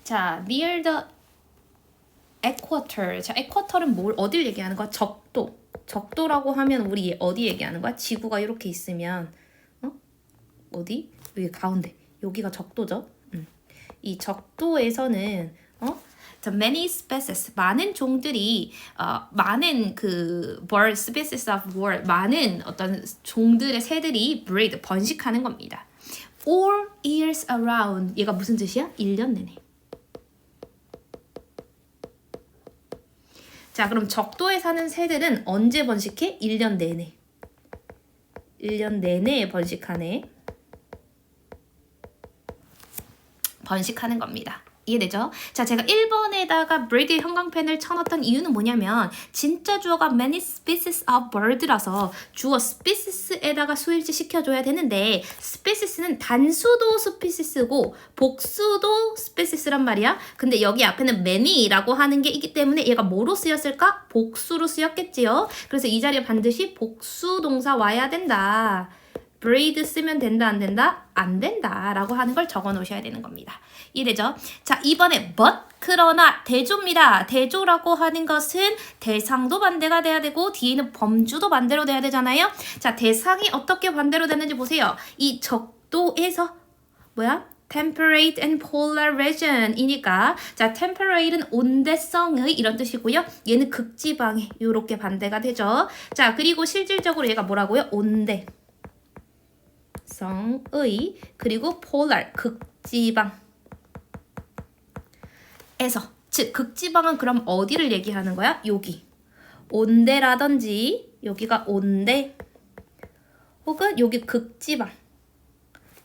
자, near the equator. 자, equator은 어딜 얘기하는 거야? 적도. 적도라고 하면 우리 어디 얘기하는 거야? 지구가 이렇게 있으면 어디? 여기 가운데. 여기가 적도죠. 이 적도에서는 the many species 많은 종들이 많은 그 bird species of bird 많은 어떤 종들의 새들이 breed 번식하는 겁니다. all years around 얘가 무슨 뜻이야? 1년 내내. 자, 그럼 적도에 사는 새들은 언제 번식해? 1년 내내. 1년 내내 번식하네. 번식하는 겁니다. 이해되죠? 자, 제가 1번에다가 breed 형광펜을 쳐넣었던 이유는 뭐냐면 진짜 주어가 many species of bird라서 주어 species에다가 수일치 시켜줘야 되는데 species는 단수도 species고 복수도 species란 말이야. 근데 여기 앞에는 many라고 하는 게 있기 때문에 얘가 뭐로 쓰였을까? 복수로 쓰였겠지요. 그래서 이 자리에 반드시 복수 동사 와야 된다. breed 쓰면 된다 안 된다? 안 된다 라고 하는 걸 적어 놓으셔야 되는 겁니다. 이해되죠? 자, 이번에 but 그러나 대조입니다. 대조라고 하는 것은 대상도 반대가 돼야 되고 뒤에는 범주도 반대로 돼야 되잖아요. 자, 대상이 어떻게 반대로 되는지 보세요. 이 적도에서 temperate and polar region 이니까 자, temperate는 온대성의 이런 뜻이고요. 얘는 극지방에 이렇게 반대가 되죠. 자, 그리고 실질적으로 얘가 뭐라고요? 온대 성의 그리고 polar 극지방에서 즉 극지방은 그럼 어디를 얘기하는 거야? 여기 온대라든지 여기가 온대 혹은 여기 극지방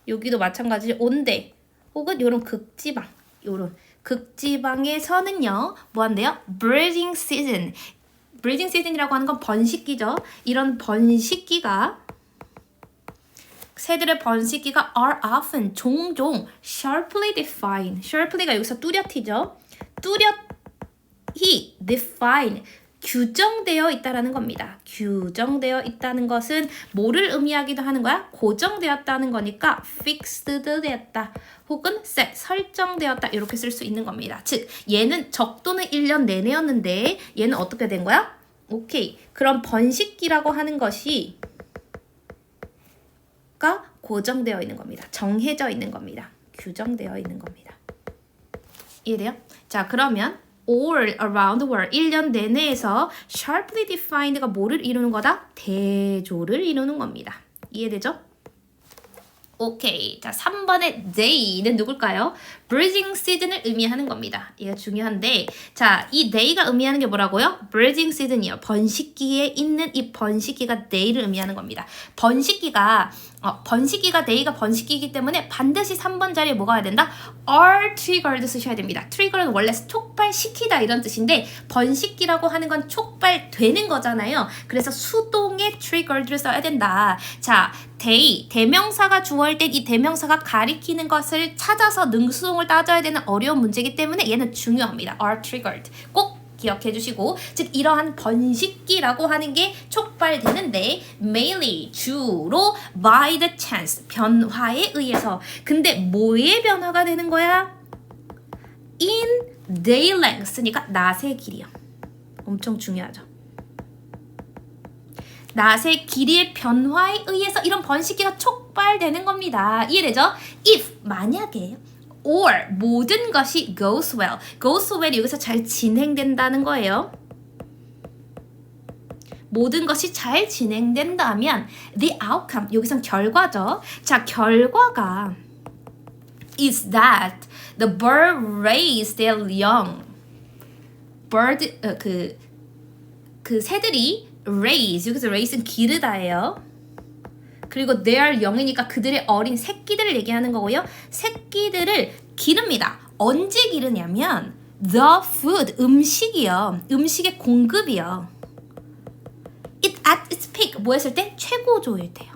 여기도 마찬가지로 온대 혹은 요런 극지방 요런 극지방에서는요 뭐 한대요? breeding season breeding season이라고 하는 건 번식기죠. 이런 번식기가 새들의 번식기가 are often 종종 sharply defined. sharply가 여기서 뚜렷이죠. 뚜렷이 defined 규정되어 있다라는 겁니다. 규정되어 있다는 것은 뭐를 의미하기도 하는 거야? 고정되었다는 거니까 fixed 되었다. 혹은 set 설정되었다. 이렇게 쓸 수 있는 겁니다. 즉 얘는 적도는 1년 내내였는데 얘는 어떻게 된 거야? 오케이. 그럼 번식기라고 하는 것이 가 고정되어 있는 겁니다. 정해져 있는 겁니다. 규정되어 있는 겁니다. 이해돼요? 자, 그러면 all around the world 1년 내내에서 sharply defined가 뭐를 이루는 거다? 대조를 이루는 겁니다. 이해되죠? 오케이. 자, 3번의 day는 누굴까요? breeding season을 의미하는 겁니다. 이게 중요한데 자, 이 day가 의미하는 게 뭐라고요? breeding season이요. 번식기에 있는 이 번식기가 day를 의미하는 겁니다. 번식기가 day가 번식기이기 때문에 반드시 3번 자리에 뭐가 와야 된다? are triggered 쓰셔야 됩니다. trigger는 원래 촉발시키다 이런 뜻인데 번식기라고 하는 건 촉발되는 거잖아요. 그래서 수동의 triggered를 써야 된다. 자, day, 대명사가 주어일 때 이 대명사가 가리키는 것을 찾아서 능수동을 따져야 되는 어려운 문제이기 때문에 얘는 중요합니다. are triggered. 꼭 기억해 주시고 즉 이러한 번식기라고 하는 게 촉발되는데 mainly 주로 by the chance 변화에 의해서 근데 뭐의 변화가 되는 거야? in day length니까 낫의 길이요. 엄청 중요하죠. 낫의 길이의 변화에 의해서 이런 번식기가 촉발되는 겁니다. 이해되죠? if 만약에 or 모든 것이 goes well. goes well이 여기서 잘 진행된다는 거예요. 모든 것이 잘 진행된다면 the outcome 여기선 결과죠. 자, 결과가 is that the bird raise their young. bird 그 새들이 raise 여기서 raise는 기르다예요. 그리고 their young이니까 그들의 어린 새끼들을 얘기하는 거고요. 새끼들을 기릅니다. 언제 기르냐면 the food 음식이요. 음식의 공급이요. It at its peak 뭐 했을 때? 최고조일 때요.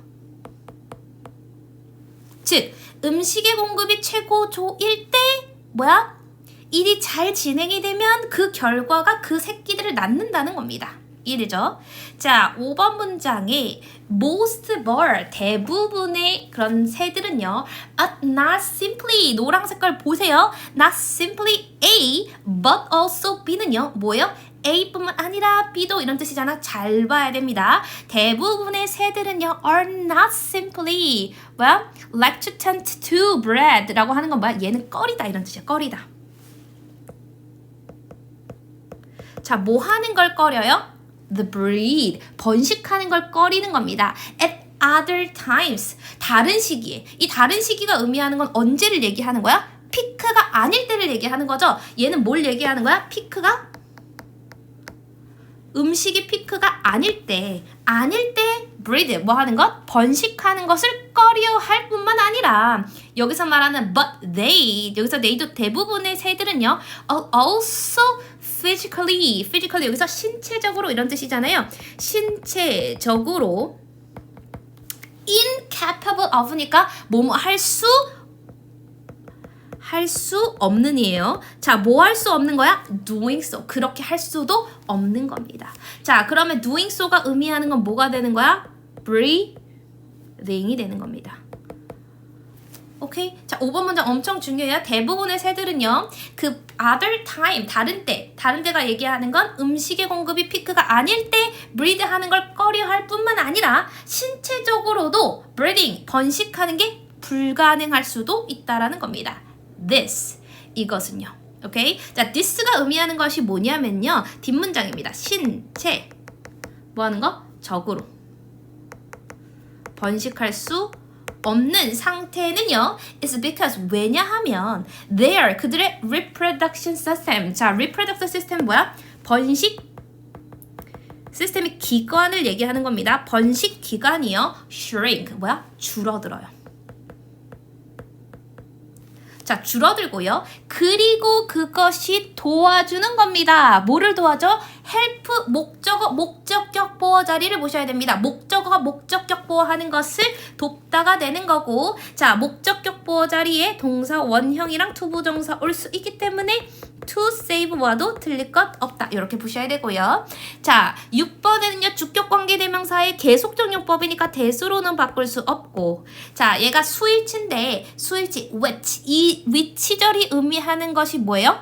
즉 음식의 공급이 최고조일 때 뭐야? 일이 잘 진행이 되면 그 결과가 그 새끼들을 낳는다는 겁니다. 이해되죠? 자, 5번 문장에 most bird, 대부분의 그런 새들은요. Not simply, 노랑 색깔 보세요. Not simply A, but also B는요. 뭐예요? A뿐만 아니라 B도 이런 뜻이잖아. 잘 봐야 됩니다. 대부분의 새들은요. are not simply 뭐야? like to tend to bread 라고 하는 건 뭐야? 얘는 껄이다 이런 뜻이야. 껄이다. 자, 뭐 하는 걸 꺼려요? The breed, 번식하는 걸 꺼리는 겁니다. At other times, 다른 시기에. 이 다른 시기가 의미하는 건 언제를 얘기하는 거야? 피크가 아닐 때를 얘기하는 거죠. 얘는 뭘 얘기하는 거야? 피크가? 음식이 피크가 아닐 때 breed, 뭐 하는 것? 번식하는 것을 꺼려 할 뿐만 아니라 여기서 말하는 but they, 여기서 they도 대부분의 새들은요 also physically 여기서 신체적으로 이런 뜻이잖아요. 신체적으로 incapable of니까 뭐뭐 할 수 없는 이에요. 자, 뭐 할 수 없는 거야? doing so. 그렇게 할 수도 없는 겁니다. 자, 그러면 doing so가 의미하는 건 뭐가 되는 거야? breathing이 되는 겁니다. 오케이? 자, 5번 문장 엄청 중요해요. 대부분의 새들은요. 그 other time, 다른 때가 얘기하는 건 음식의 공급이 피크가 아닐 때 breathe 하는 걸 꺼려할 뿐만 아니라 신체적으로도 breathing, 번식하는 게 불가능할 수도 있다라는 겁니다. this, 이것은요. 오케이? 자, this가 의미하는 것이 뭐냐면요. 뒷문장입니다. 신체, 뭐 하는 거? 적으로. 번식할 수 없는 상태는요. is because 왜냐하면 their, 그들의 reproduction system. 자, reproduction system 뭐야? 번식 시스템의 기관을 얘기하는 겁니다. 번식 기관이요. shrink, 뭐야? 줄어들어요. 자, 줄어들고요. 그리고 그것이 도와주는 겁니다. 뭐를 도와줘? help, 목적격 보어 자리를 보셔야 됩니다. 목적어가 목적격 보어하는 것을 돕다가 되는 거고, 자, 목적격 보어 자리에 동사 원형이랑 투부정사 올 수 있기 때문에 to save 와도 틀릴 것 없다. 이렇게 보셔야 되고요. 자, 6번에는요. 주격관계대명사의 계속적용법이니까 대수로는 바꿀 수 없고, 자, 얘가 수일치인데 수일치 which, 이 which 시절이 의미하는 것이 뭐예요?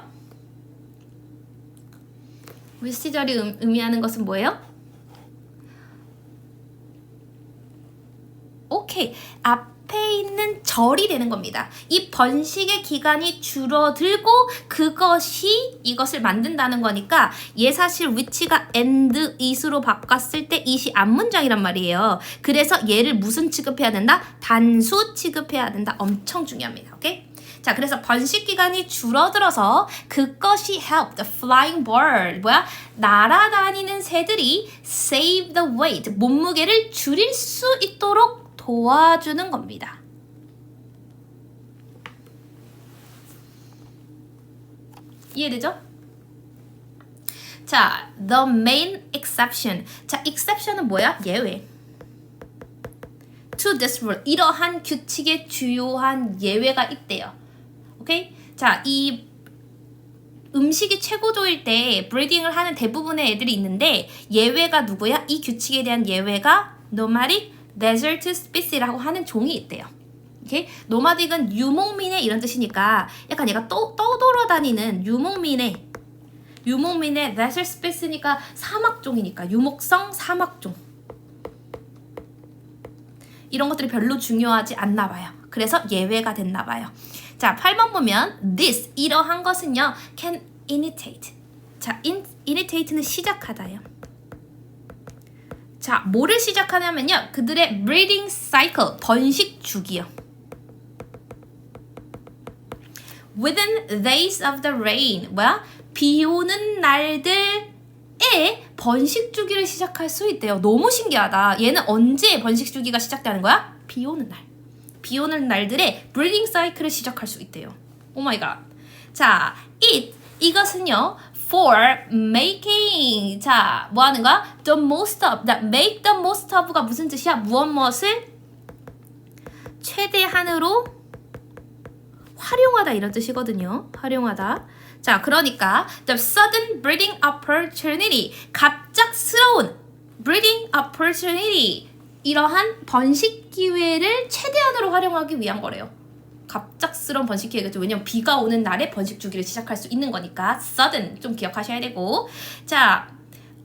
which 시절이 의미하는 것은 뭐예요? 오케이. 앞에 있는 절이 되는 겁니다. 이 번식의 기간이 줄어들고 그것이 이것을 만든다는 거니까 얘 사실 which가 and is로 바꿨을 때 it이 앞문장이란 말이에요. 그래서 얘를 무슨 취급해야 된다? 단수 취급해야 된다. 엄청 중요합니다. 오케이? 자, 그래서 번식 기간이 줄어들어서 그것이 help the flying bird, 뭐야? 날아다니는 새들이 save the weight, 몸무게를 줄일 수 있도록 도와주는 겁니다. 이해되죠? 자, the main exception. 자, exception은 뭐야? 예외. to this rule. 이러한 규칙의 주요한 예외가 있대요. 오케이? 자, 이 음식이 최고조일 때 브리딩을 하는 대부분의 애들이 있는데 예외가 누구야? 이 규칙에 대한 예외가 nomadic desert species라고 하는 종이 있대요. 오케이? 노마딕은 유목민의 이런 뜻이니까 약간 얘가 떠돌아다니는 유목민의 desert species니까 사막종이니까 유목성 사막종. 이런 것들이 별로 중요하지 않나 봐요. 그래서 예외가 됐나 봐요. 자, 8번 보면 this, 이러한 것은요. can initiate. 자, initiate는 시작하다요. 자, 뭐를 시작하냐면요. 그들의 breeding cycle, 번식 주기요. Within days of the rain, 뭐야? 비 오는 날들에 번식 주기를 시작할 수 있대요. 너무 신기하다. 얘는 언제 번식 주기가 시작되는 거야? 비 오는 날. 비 오는 날들에 breeding cycle을 시작할 수 있대요. 오 마이 갓. 자, 이것은요. for making. 자, 뭐 하는 거야? the most of. make the most of가 무슨 뜻이야? 무엇을 최대한으로 활용하다 이런 뜻이거든요. 활용하다. 자, 그러니까 the sudden breeding opportunity. 갑작스러운 breeding opportunity. 이러한 번식 기회를 최대한으로 활용하기 위한 거래요. 갑작스러운 번식 기회겠죠. 왜냐면 비가 오는 날에 번식 주기를 시작할 수 있는 거니까 sudden 좀 기억하셔야 되고 자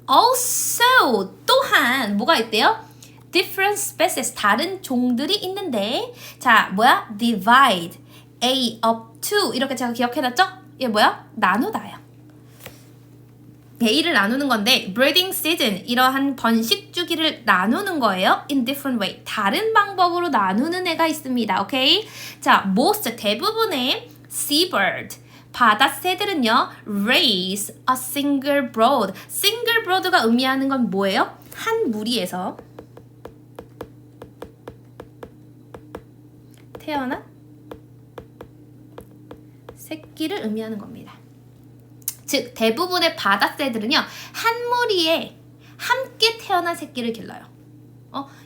also 또한 뭐가 있대요? different species 다른 종들이 있는데 자 뭐야? divide A up to 이렇게 제가 기억해놨죠? 이게 뭐야? 나누다요. A를 나누는 건데 breeding season 이러한 번식 주기를 나누는 거예요. in different way 다른 방법으로 나누는 애가 있습니다. 오케이? 자, most 대부분의 seabird 바다 새들은요 raise a single brood single brood가 의미하는 건 뭐예요? 한 무리에서 태어난 새끼를 의미하는 겁니다. 즉 대부분의 바다새들은요 한 무리에 함께 태어난 새끼를 길러요.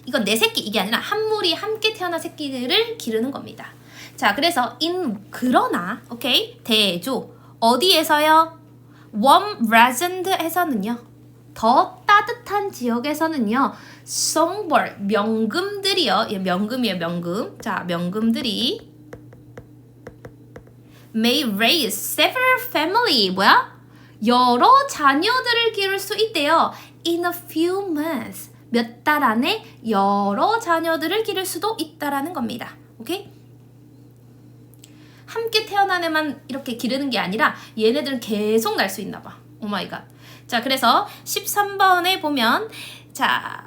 이건 내 새끼 이게 아니라 한 무리에 함께 태어난 새끼를 기르는 겁니다. 자 그래서 그러나 오케이 대조 어디에서요? warm resident에서는요 더 따뜻한 지역에서는요 songbird 명금들이요 명금이에요 명금 자 명금들이 may raise several family 뭐야? 여러 자녀들을 기를 수 있대요. in a few months 몇 달 안에 여러 자녀들을 기를 수도 있다라는 겁니다. 오케이? 함께 태어난 애만 이렇게 기르는 게 아니라 얘네들은 계속 날 수 있나 봐. 오 마이 갓. 자 그래서 13번에 보면 자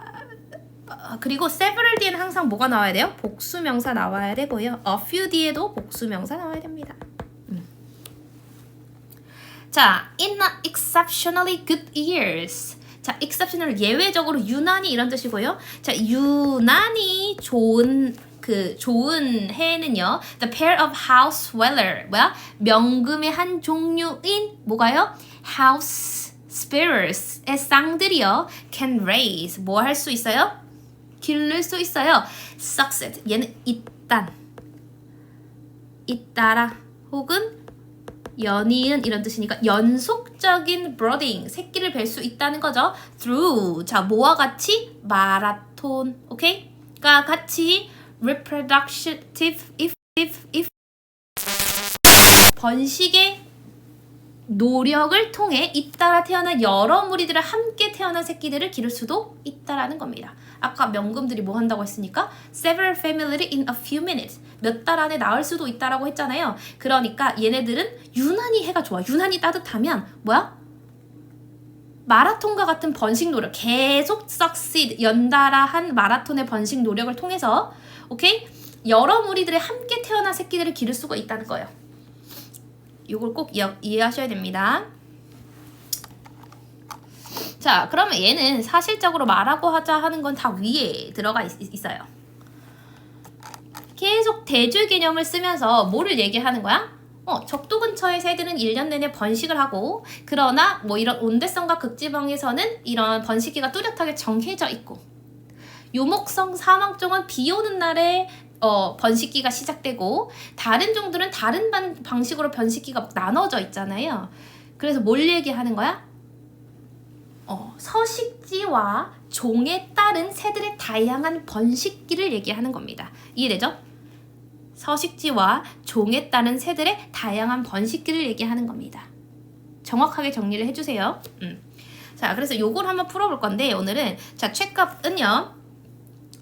그리고 several 뒤에는 항상 뭐가 나와야 돼요? 복수명사 나와야 되고요. a few 뒤에도 복수명사 나와야 됩니다. 자, in a exceptionally good years. 자, exceptional 예외적으로 유난히 이런 뜻이고요. 자, 유난히 좋은 해는요. The pair of house dweller 뭐야? 명금의 한 종류인 뭐가요? house sparrows의 쌍들이요. can raise 뭐 할 수 있어요? 기를 수 있어요. succeed 얘는 잇따라 혹은 연이은 이런 뜻이니까 연속적인 brooding 새끼를 뵐 수 있다는 거죠. through 자 뭐와 같이 마라톤 오케이가 같이 reproductive if 번식의 노력을 통해 잇따라 태어난 여러 무리들을 함께 태어난 새끼들을 기를 수도 있다라는 겁니다. 아까 명금들이 뭐 한다고 했으니까 several families in a few minutes 몇 달 안에 나올 수도 있다라고 했잖아요. 그러니까 얘네들은 유난히 해가 좋아. 유난히 따뜻하면 뭐야? 마라톤과 같은 번식 노력 계속 succeed 연달아한 마라톤의 번식 노력을 통해서 오케이? 여러 무리들의 함께 태어난 새끼들을 기를 수가 있다는 거예요. 이걸 꼭 이해하셔야 됩니다. 자, 그러면 얘는 사실적으로 말하고 하자 하는 건 다 위에 들어가 있어요. 계속 대조 개념을 쓰면서 뭐를 얘기하는 거야? 적도 근처의 새들은 1년 내내 번식을 하고 그러나 뭐 이런 온대성과 극지방에서는 이런 번식기가 뚜렷하게 정해져 있고 요목성 사막종은 비 오는 날에 번식기가 시작되고 다른 종들은 다른 방식으로 번식기가 나눠져 있잖아요. 그래서 뭘 얘기하는 거야? 서식지와 종에 따른 새들의 다양한 번식기를 얘기하는 겁니다. 이해되죠? 서식지와 종에 따른 새들의 다양한 번식기를 얘기하는 겁니다. 정확하게 정리를 해주세요. 자, 그래서 요걸 한번 풀어볼 건데 오늘은 자 최값은요.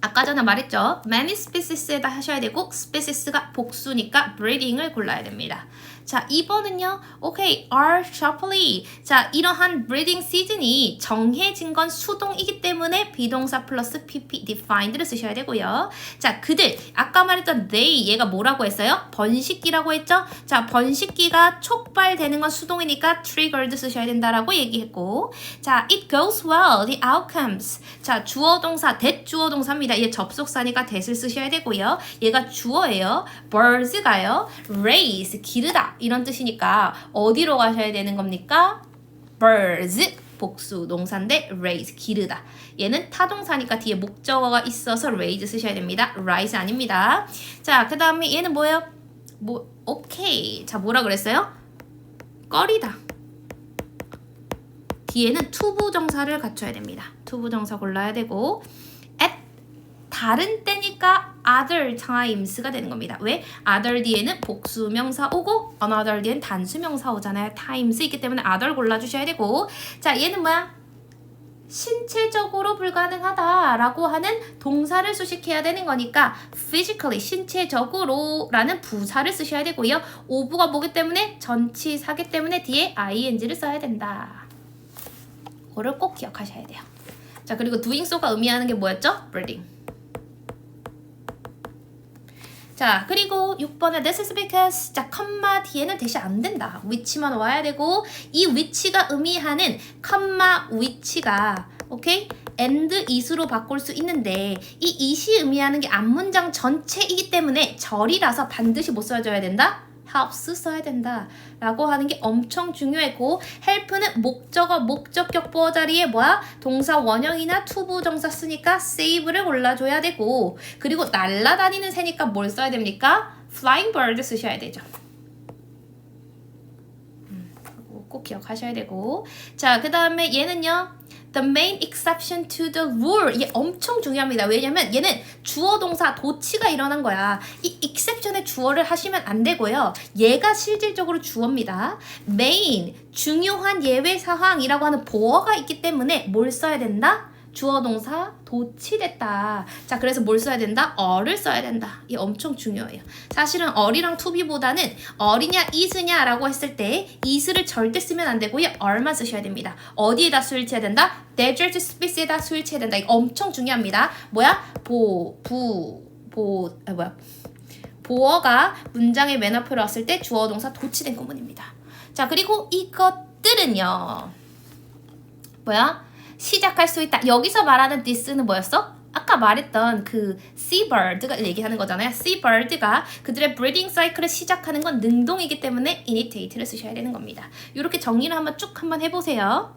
아까 전에 말했죠. many species에다 하셔야 되고 species가 복수니까 breeding을 골라야 됩니다. 자, 2번은요. 오케이, are sharply. 자, 이러한 breeding season이 정해진 건 수동이기 때문에 비동사 플러스 pp defined를 쓰셔야 되고요. 자, 그들 아까 말했던 they 얘가 뭐라고 했어요? 번식기라고 했죠? 자, 번식기가 촉발되는 건 수동이니까 triggered 쓰셔야 된다라고 얘기했고 자, it goes well, the outcomes. 자, 주어 동사, 대주어 동사입니다. 얘 접속사니까 that을 쓰셔야 되고요. 얘가 주어예요. birds가요. raise, 기르다. 이런 뜻이니까 어디로 가셔야 되는 겁니까? birds 복수 동사인데 raise 기르다. 얘는 타동사니까 뒤에 목적어가 있어서 raise 쓰셔야 됩니다. rise 아닙니다. 자, 그 다음에 얘는 뭐예요? 오케이. 자, 뭐라 그랬어요? 꺼리다. 뒤에는 투부정사를 갖춰야 됩니다. 투부정사 골라야 되고 at 다른 때니까 other times가 되는 겁니다. 왜? other 뒤에는 복수명사 오고 another 뒤에는 단수명사 오잖아요. times 있기 때문에 other 골라주셔야 되고 자 얘는 뭐야? 신체적으로 불가능하다라고 하는 동사를 수식해야 되는 거니까 physically 신체적으로 라는 부사를 쓰셔야 되고요. of가 뭐기 때문에 전치사기 때문에 뒤에 ing를 써야 된다. 그거를 꼭 기억하셔야 돼요. 자 그리고 doing so가 의미하는 게 뭐였죠? breathing. 자 그리고 6번에 this is because 자 컴마 뒤에는 대시 안 된다. 위치만 와야 되고 이 위치가 의미하는 컴마 위치가 오케이? and is로 바꿀 수 있는데 이 is이 의미하는 게 앞문장 전체이기 때문에 절이라서 반드시 뭐 써줘야 된다? helps 써야 된다 라고 하는 게 엄청 중요했고 help는 목적어 목적격 보어 자리에 뭐야? 동사 원형이나 투부정사 쓰니까 save를 골라줘야 되고 그리고 날아다니는 새니까 뭘 써야 됩니까? flying bird 쓰셔야 되죠. 꼭 기억하셔야 되고 자 그 다음에 얘는요 The main exception to the rule. 이게 엄청 중요합니다. 왜냐면 얘는 주어 동사 도치가 일어난 거야. 이 exception의 주어를 하시면 안 되고요. 얘가 실질적으로 주어입니다. main, 중요한 예외 사항이라고 하는 보어가 있기 때문에 뭘 써야 된다? 주어 동사 도치됐다. 자 그래서 뭘 써야 된다? 어를 써야 된다. 이게 엄청 중요해요. 사실은 어리랑 투비보다는 어리냐 is냐 라고 했을 때 is를 절대 쓰면 안 되고요. 어만 쓰셔야 됩니다. 어디에다 수일치해야 된다? desert space에다 수일치해야 된다. 이거 엄청 중요합니다. 뭐야? 보어가 문장의 맨 앞으로 왔을 때 주어 동사 도치된 구문입니다. 자 그리고 이것들은요 뭐야? 시작할 수 있다. 여기서 말하는 this는 뭐였어? 아까 말했던 그 seabird가 얘기하는 거잖아요. seabird가 그들의 breeding cycle을 시작하는 건 능동이기 때문에 initiate를 쓰셔야 되는 겁니다. 이렇게 정리를 한번 쭉 한번 해보세요.